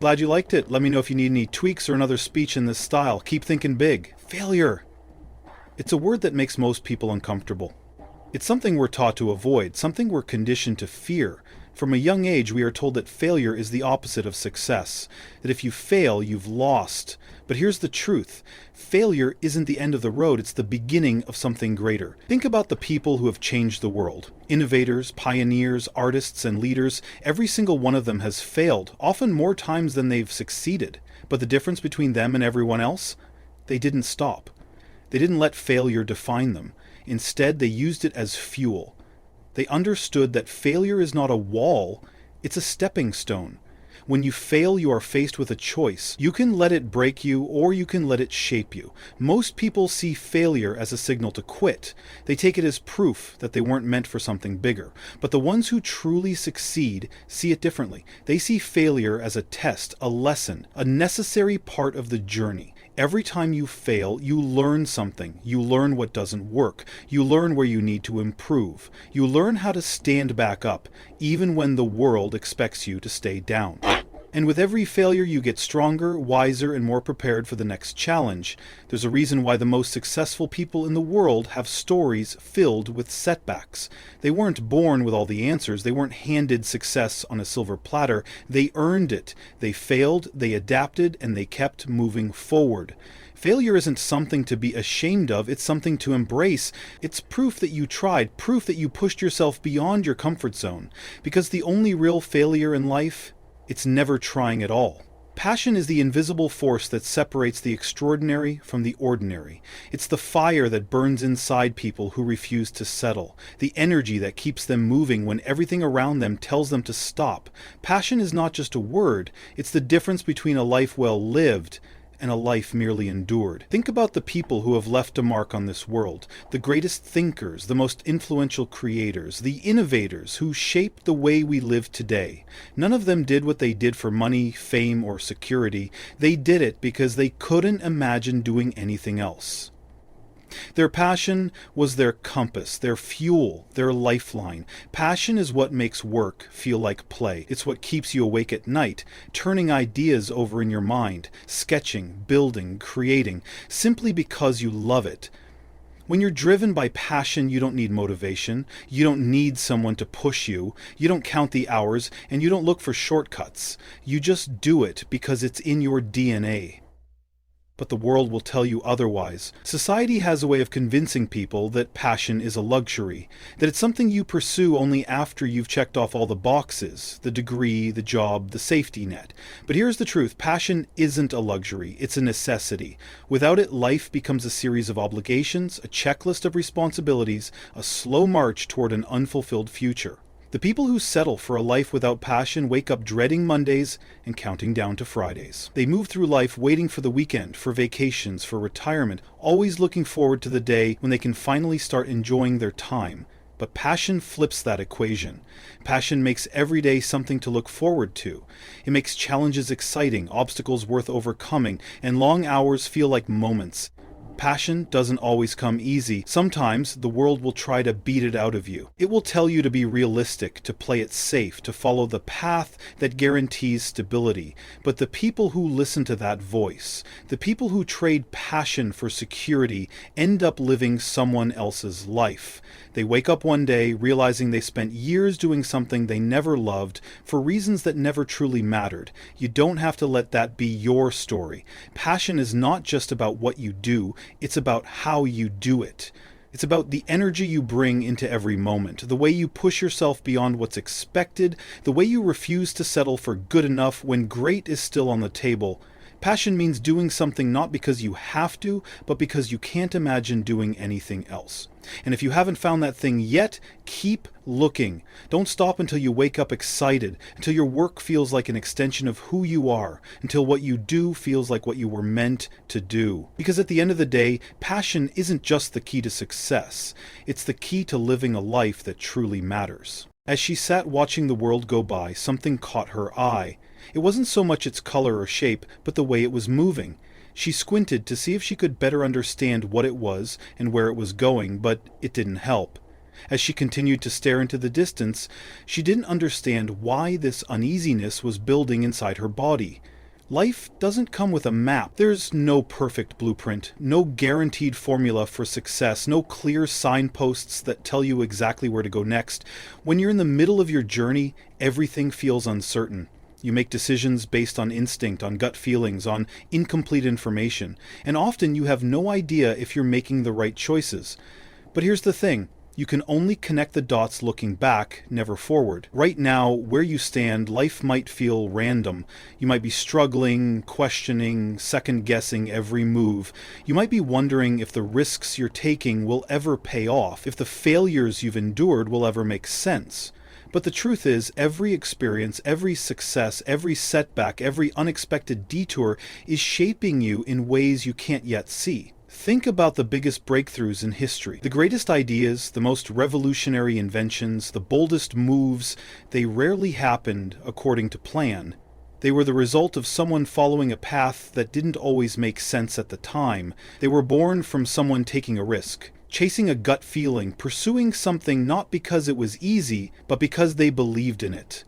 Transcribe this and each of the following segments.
Glad you liked it. Let me know if you need any tweaks or another speech in this style. Keep thinking big. Failure. It's a word that makes most people uncomfortable. It's something we're taught to avoid, something we're conditioned to fear. From a young age, we are told that failure is the opposite of success, that if you fail, you've lost. But here's the truth. Failure isn't the end of the road, it's the beginning of something greater. Think about the people who have changed the world. Innovators, pioneers, artists, and leaders, every single one of them has failed, often more times than they've succeeded. But the difference between them and everyone else? They didn't stop. They didn't let failure define them. Instead, they used it as fuel. They understood that failure is not a wall, it's a stepping stone. When you fail, you are faced with a choice. You can let it break you, or you can let it shape you. Most people see failure as a signal to quit. They take it as proof that they weren't meant for something bigger. But the ones who truly succeed see it differently. They see failure as a test, a lesson, a necessary part of the journey. Every time you fail, you learn something. You learn what doesn't work. You learn where you need to improve. You learn how to stand back up, even when the world expects you to stay down. And with every failure, you get stronger, wiser, and more prepared for the next challenge. There's a reason why the most successful people in the world have stories filled with setbacks. They weren't born with all the answers. They weren't handed success on a silver platter. They earned it. They failed, they adapted, and they kept moving forward. Failure isn't something to be ashamed of, it's something to embrace. It's proof that you tried, proof that you pushed yourself beyond your comfort zone. Because the only real failure in life, it's never trying at all. Passion is the invisible force that separates the extraordinary from the ordinary. It's the fire that burns inside people who refuse to settle, the energy that keeps them moving when everything around them tells them to stop. Passion is not just a word, it's the difference between a life well lived and a life merely endured. Think about the people who have left a mark on this world, the greatest thinkers, the most influential creators, the innovators who shaped the way we live today. None of them did what they did for money, fame, or security. They did it because they couldn't imagine doing anything else. Their passion was their compass, their fuel, their lifeline. Passion is what makes work feel like play. It's what keeps you awake at night, turning ideas over in your mind, sketching, building, creating, simply because you love it. When you're driven by passion, you don't need motivation. You don't need someone to push you. You don't count the hours, and you don't look for shortcuts. You just do it because it's in your DNA. But the world will tell you otherwise. Society has a way of convincing people that passion is a luxury, that it's something you pursue only after you've checked off all the boxes, the degree, the job, the safety net. But here's the truth, passion isn't a luxury, it's a necessity. Without it, life becomes a series of obligations, a checklist of responsibilities, a slow march toward an unfulfilled future. The people who settle for a life without passion wake up dreading Mondays and counting down to Fridays. They move through life waiting for the weekend, for vacations, for retirement, always looking forward to the day when they can finally start enjoying their time. But passion flips that equation. Passion makes every day something to look forward to. It makes challenges exciting, obstacles worth overcoming, and long hours feel like moments. Passion doesn't always come easy. Sometimes the world will try to beat it out of you. It will tell you to be realistic, to play it safe, to follow the path that guarantees stability. But the people who listen to that voice, the people who trade passion for security, end up living someone else's life. They wake up one day realizing they spent years doing something they never loved for reasons that never truly mattered. You don't have to let that be your story. Passion is not just about what you do, it's about how you do it. It's about the energy you bring into every moment, the way you push yourself beyond what's expected, the way you refuse to settle for good enough when great is still on the table. Passion means doing something not because you have to, but because you can't imagine doing anything else. And if you haven't found that thing yet, keep looking. Don't stop until you wake up excited, until your work feels like an extension of who you are, until what you do feels like what you were meant to do. Because at the end of the day, passion isn't just the key to success. It's the key to living a life that truly matters. As she sat watching the world go by, something caught her eye. It wasn't so much its color or shape, but the way it was moving. She squinted to see if she could better understand what it was and where it was going, but it didn't help. As she continued to stare into the distance, she didn't understand why this uneasiness was building inside her body. Life doesn't come with a map. There's no perfect blueprint, no guaranteed formula for success, no clear signposts that tell you exactly where to go next. When you're in the middle of your journey, everything feels uncertain. You make decisions based on instinct, on gut feelings, on incomplete information, and often you have no idea if you're making the right choices. But here's the thing. You can only connect the dots looking back, never forward. Right now, where you stand, life might feel random. You might be struggling, questioning, second-guessing every move. You might be wondering if the risks you're taking will ever pay off, if the failures you've endured will ever make sense. But the truth is, every experience, every success, every setback, every unexpected detour is shaping you in ways you can't yet see. Think about the biggest breakthroughs in history. The greatest ideas, the most revolutionary inventions, the boldest moves, they rarely happened according to plan. They were the result of someone following a path that didn't always make sense at the time. They were born from someone taking a risk, chasing a gut feeling, pursuing something not because it was easy, but because they believed in it.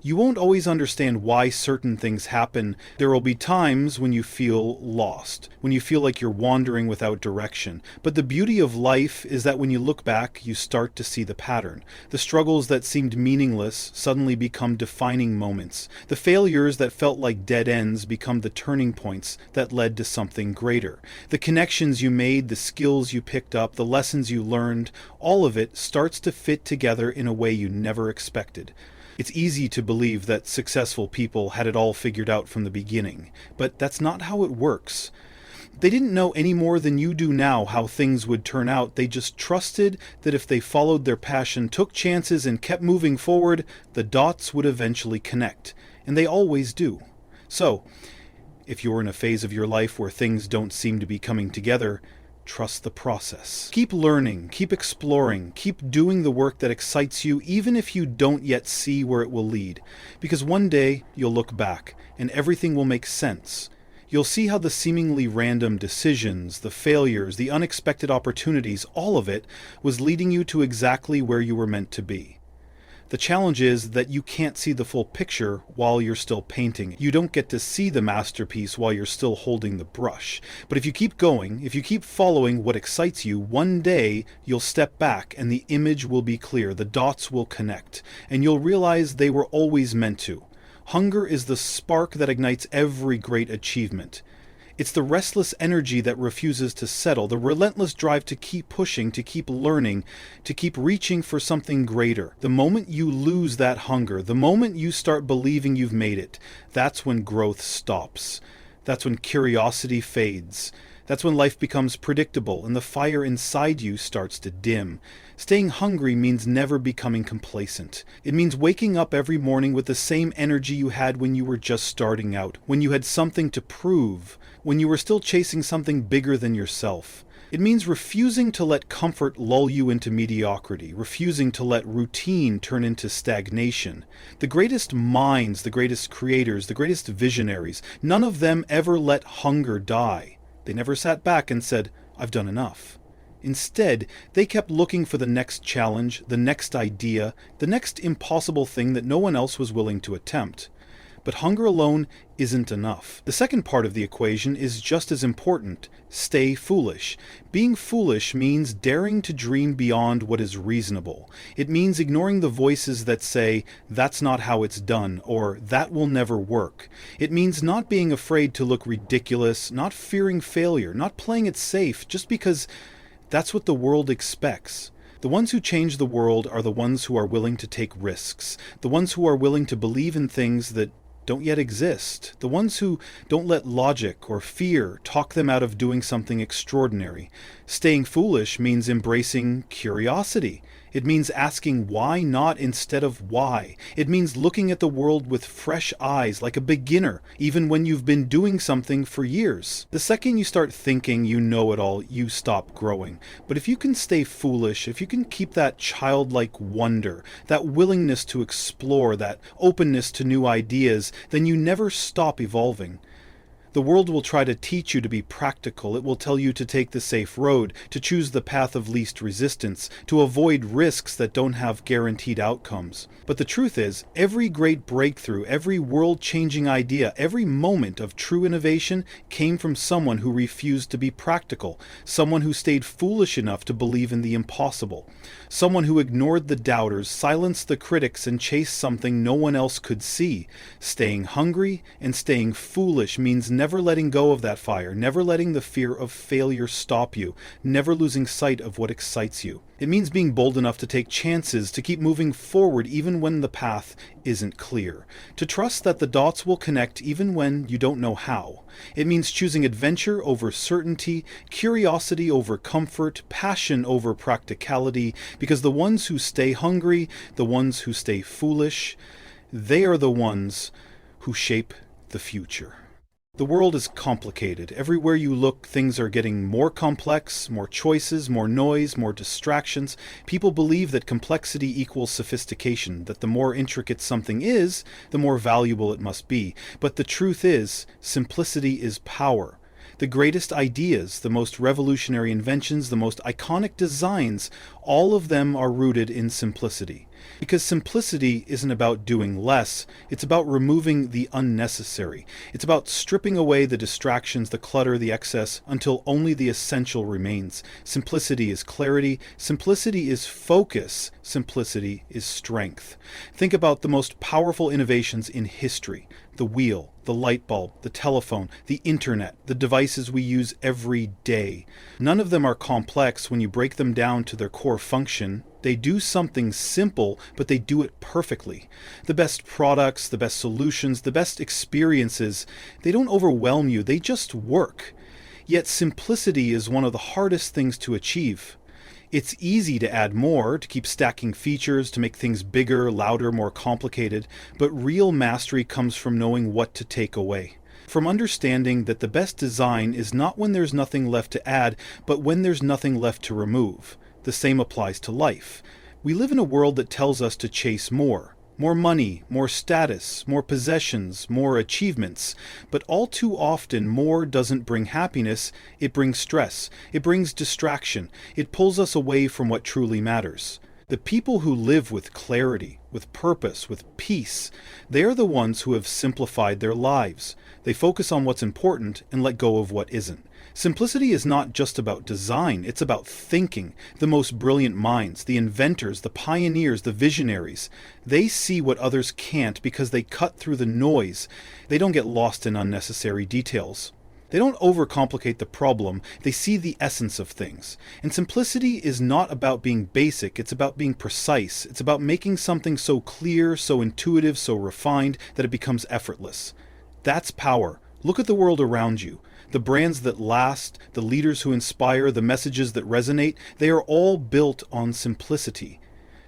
You won't always understand why certain things happen. There will be times when you feel lost, when you feel like you're wandering without direction. But the beauty of life is that when you look back, you start to see the pattern. The struggles that seemed meaningless suddenly become defining moments. The failures that felt like dead ends become the turning points that led to something greater. The connections you made, the skills you picked up, the lessons you learned, all of it starts to fit together in a way you never expected. It's easy to believe that successful people had it all figured out from the beginning, but that's not how it works. They didn't know any more than you do now how things would turn out. They just trusted that if they followed their passion, took chances, and kept moving forward, the dots would eventually connect. And they always do. So, if you're in a phase of your life where things don't seem to be coming together, trust the process. Keep learning, keep exploring, keep doing the work that excites you, even if you don't yet see where it will lead. Because one day you'll look back and everything will make sense. You'll see how the seemingly random decisions, the failures, the unexpected opportunities, all of it was leading you to exactly where you were meant to be. The challenge is that you can't see the full picture while you're still painting. You don't get to see the masterpiece while you're still holding the brush. But if you keep going, if you keep following what excites you, one day you'll step back and the image will be clear, the dots will connect, and you'll realize they were always meant to. Hunger is the spark that ignites every great achievement. It's the restless energy that refuses to settle, the relentless drive to keep pushing, to keep learning, to keep reaching for something greater. The moment you lose that hunger, the moment you start believing you've made it, that's when growth stops. That's when curiosity fades. That's when life becomes predictable and the fire inside you starts to dim. Staying hungry means never becoming complacent. It means waking up every morning with the same energy you had when you were just starting out, when you had something to prove, when you were still chasing something bigger than yourself. It means refusing to let comfort lull you into mediocrity, refusing to let routine turn into stagnation. The greatest minds, the greatest creators, the greatest visionaries, none of them ever let hunger die. They never sat back and said, "I've done enough." Instead, they kept looking for the next challenge, the next idea, the next impossible thing that no one else was willing to attempt. But hunger alone isn't enough. The second part of the equation is just as important. Stay foolish. Being foolish means daring to dream beyond what is reasonable. It means ignoring the voices that say, "That's not how it's done," or "That will never work." It means not being afraid to look ridiculous, not fearing failure, not playing it safe just because that's what the world expects. The ones who change the world are the ones who are willing to take risks, the ones who are willing to believe in things that don't yet exist, the ones who don't let logic or fear talk them out of doing something extraordinary. Staying foolish means embracing curiosity. It means asking why not instead of why. It means looking at the world with fresh eyes like a beginner, even when you've been doing something for years. The second you start thinking you know it all, you stop growing. But if you can stay foolish, if you can keep that childlike wonder, that willingness to explore, that openness to new ideas, then you never stop evolving. The world will try to teach you to be practical. It will tell you to take the safe road, to choose the path of least resistance, to avoid risks that don't have guaranteed outcomes. But the truth is, every great breakthrough, every world-changing idea, every moment of true innovation came from someone who refused to be practical, someone who stayed foolish enough to believe in the impossible, someone who ignored the doubters, silenced the critics, and chased something no one else could see. Staying hungry and staying foolish means never letting go of that fire, never letting the fear of failure stop you, never losing sight of what excites you. It means being bold enough to take chances, to keep moving forward even when the path isn't clear, to trust that the dots will connect even when you don't know how. It means choosing adventure over certainty, curiosity over comfort, passion over practicality, because the ones who stay hungry, the ones who stay foolish, they are the ones who shape the future. The world is complicated. Everywhere you look, things are getting more complex, more choices, more noise, more distractions. People believe that complexity equals sophistication, that the more intricate something is, the more valuable it must be. But the truth is, simplicity is power. The greatest ideas, the most revolutionary inventions, the most iconic designs, all of them are rooted in simplicity. Because simplicity isn't about doing less, it's about removing the unnecessary. It's about stripping away the distractions, the clutter, the excess, until only the essential remains. Simplicity is clarity, simplicity is focus, simplicity is strength. Think about the most powerful innovations in history: the wheel, the light bulb, the telephone, the internet, the devices we use every day. None of them are complex when you break them down to their core function. They do something simple, but they do it perfectly. The best products, the best solutions, the best experiences, they don't overwhelm you, they just work. Yet simplicity is one of the hardest things to achieve. It's easy to add more, to keep stacking features, to make things bigger, louder, more complicated, but real mastery comes from knowing what to take away. From understanding that the best design is not when there's nothing left to add, but when there's nothing left to remove. The same applies to life. We live in a world that tells us to chase more. More money, more status, more possessions, more achievements. But all too often, more doesn't bring happiness, it brings stress, it brings distraction, it pulls us away from what truly matters. The people who live with clarity, with purpose, with peace, they are the ones who have simplified their lives. They focus on what's important and let go of what isn't. Simplicity is not just about design, it's about thinking. The most brilliant minds, the inventors, the pioneers, the visionaries, they see what others can't because they cut through the noise. They don't get lost in unnecessary details. They don't overcomplicate the problem, they see the essence of things. And simplicity is not about being basic, it's about being precise. It's about making something so clear, so intuitive, so refined that it becomes effortless. That's power. Look at the world around you. The brands that last, the leaders who inspire, the messages that resonate, they are all built on simplicity.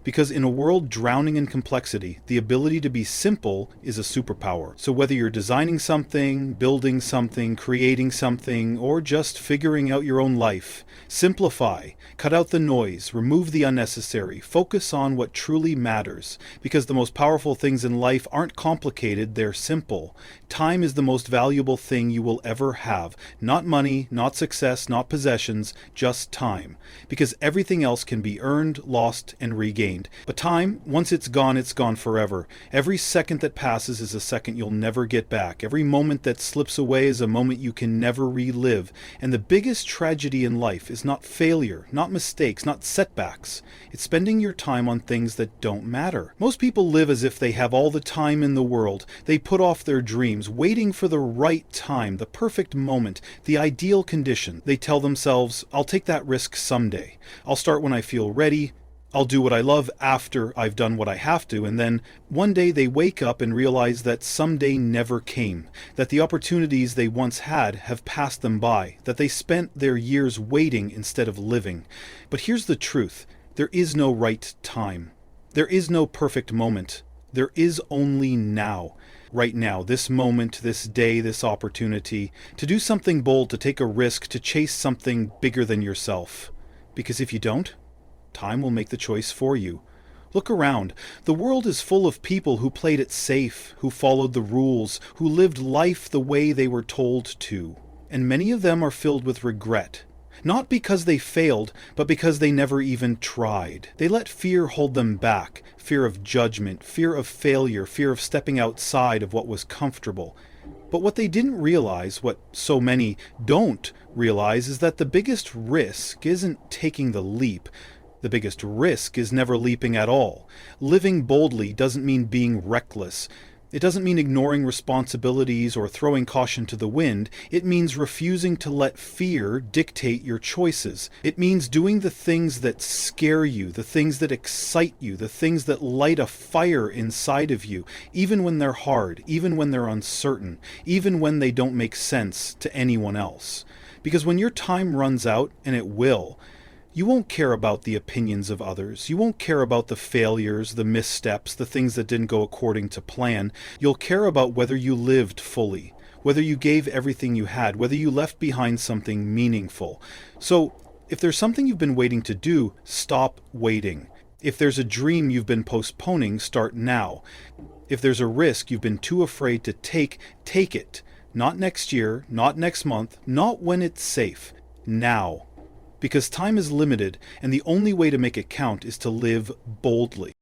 Because in a world drowning in complexity, the ability to be simple is a superpower. So whether you're designing something, building something, creating something, or just figuring out your own life, simplify, cut out the noise, remove the unnecessary, focus on what truly matters. Because the most powerful things in life aren't complicated, they're simple. Time is the most valuable thing you will ever have. Not money, not success, not possessions, just time. Because everything else can be earned, lost, and regained. But time, once it's gone forever. Every second that passes is a second you'll never get back. Every moment that slips away is a moment you can never relive. And the biggest tragedy in life is not failure, not mistakes, not setbacks. It's spending your time on things that don't matter. Most people live as if they have all the time in the world. They put off their dreams, waiting for the right time, the perfect moment, the ideal condition. They tell themselves, I'll take that risk someday. I'll start when I feel ready. I'll do what I love after I've done what I have to, and then one day they wake up and realize that someday never came, that the opportunities they once had have passed them by, that they spent their years waiting instead of living. But here's the truth, there is no right time. There is no perfect moment. There is only now. Right now, this moment, this day, this opportunity, to do something bold, to take a risk, to chase something bigger than yourself. Because if you don't, time will make the choice for you. Look around. The world is full of people who played it safe, who followed the rules, who lived life the way they were told to. And many of them are filled with regret. Not because they failed, but because they never even tried. They let fear hold them back. Fear of judgment, fear of failure, fear of stepping outside of what was comfortable. But what they didn't realize, what so many don't realize, is that the biggest risk isn't taking the leap. The biggest risk is never leaping at all. Living boldly doesn't mean being reckless. It doesn't mean ignoring responsibilities or throwing caution to the wind. It means refusing to let fear dictate your choices. It means doing the things that scare you, the things that excite you, the things that light a fire inside of you, even when they're hard, even when they're uncertain, even when they don't make sense to anyone else. Because when your time runs out, and it will, you won't care about the opinions of others. You won't care about the failures, the missteps, the things that didn't go according to plan. You'll care about whether you lived fully, whether you gave everything you had, whether you left behind something meaningful. So, if there's something you've been waiting to do, stop waiting. If there's a dream you've been postponing, start now. If there's a risk you've been too afraid to take, take it. Not next year, not next month, not when it's safe. Now. Because time is limited, and the only way to make it count is to live boldly.